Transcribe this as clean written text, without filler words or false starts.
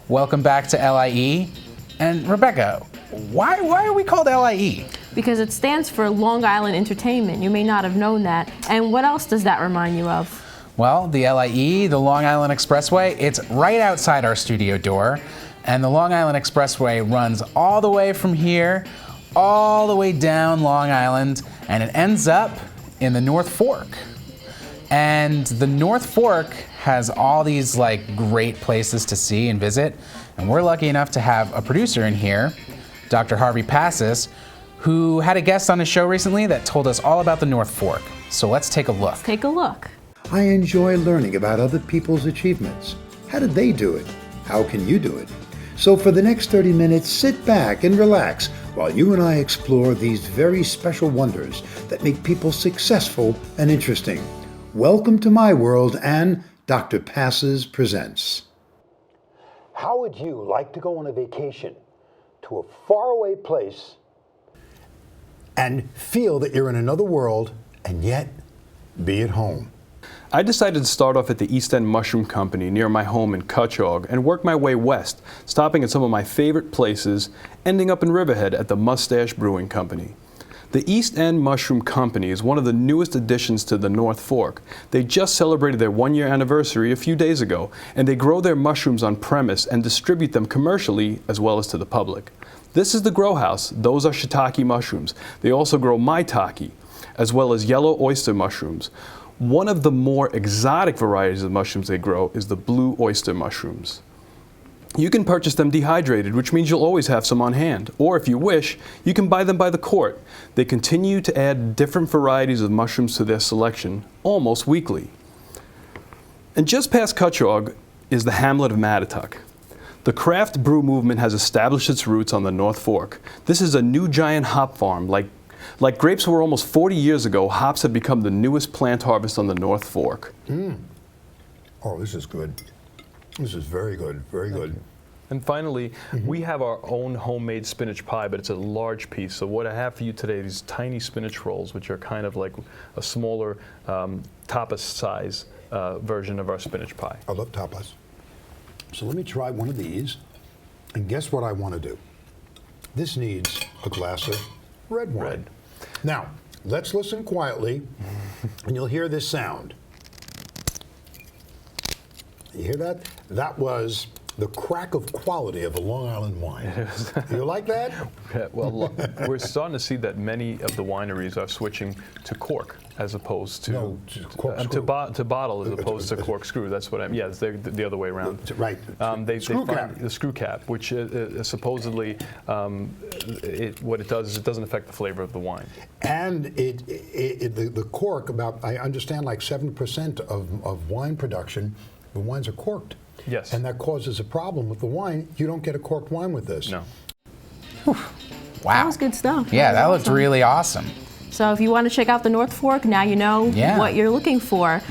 Welcome back to LIE. And Rebecca, why are we called LIE? Because it stands for Long Island Entertainment. You may not have known that. And what else does that remind you of? Well, the LIE, the Long Island Expressway, it's right outside our studio door. And the Long Island Expressway runs all the way from here, all the way down Long Island, and it ends up in the North Fork. And the North Fork has all these great places to see and visit. And we're lucky enough to have a producer in here, Dr. Harvey Passis, who had a guest on his show recently that told us all about the North Fork. So let's take a look. Let's take a look. I enjoy learning about other people's achievements. How did they do it? How can you do it? So for the next 30 minutes, sit back and relax while you and I explore these very special wonders that make people successful and interesting. Welcome to my world, and Dr. Passis presents. How would you like to go on a vacation to a faraway place and feel that you're in another world and yet be at home? I decided to start off at the East End Mushroom Company near my home in Cutchogue and work my way west, stopping at some of my favorite places, ending up in Riverhead at the Mustache Brewing Company. The East End Mushroom Company is one of the newest additions to the North Fork. They just celebrated their one-year anniversary a few days ago, and they grow their mushrooms on premise and distribute them commercially as well as to the public. This is the grow house. Those are shiitake mushrooms. They also grow maitake, as well as yellow oyster mushrooms. One of the more exotic varieties of mushrooms they grow is the blue oyster mushrooms. You can purchase them dehydrated, which means you'll always have some on hand. Or if you wish, you can buy them by the quart. They continue to add different varieties of mushrooms to their selection almost weekly. And just past Cutchogue is the hamlet of Mattituck. The craft brew movement has established its roots on the North Fork. This is a new giant hop farm. Like grapes were almost 40 years ago, hops have become the newest plant harvest on the North Fork. Oh, this is good. This is very good, very good. And finally, we have our own homemade spinach pie, but it's a large piece. So what I have for you today, these tiny spinach rolls, which are kind of like a smaller tapas size version of our spinach pie. I love tapas. So let me try one of these, and guess what I want to do? This needs a glass of red wine. Now, let's listen quietly, and you'll hear this sound. You hear that? That was the crack of quality of a Long Island wine. You like that? Yeah, well, we're starting to see that many of the wineries are switching to cork as opposed to to bottle as opposed to corkscrew. That's what yeah, it's the other way around. Right. They find the screw cap, which supposedly what it does is it doesn't affect the flavor of the wine. And the cork, about I understand like 7% of wine production, the wines are corked. Yes. And that causes a problem with the wine. You don't get a corked wine with this. No. Wow. That was good stuff. Yeah, that looked really awesome. So if you want to check out the North Fork, now you know what you're looking for.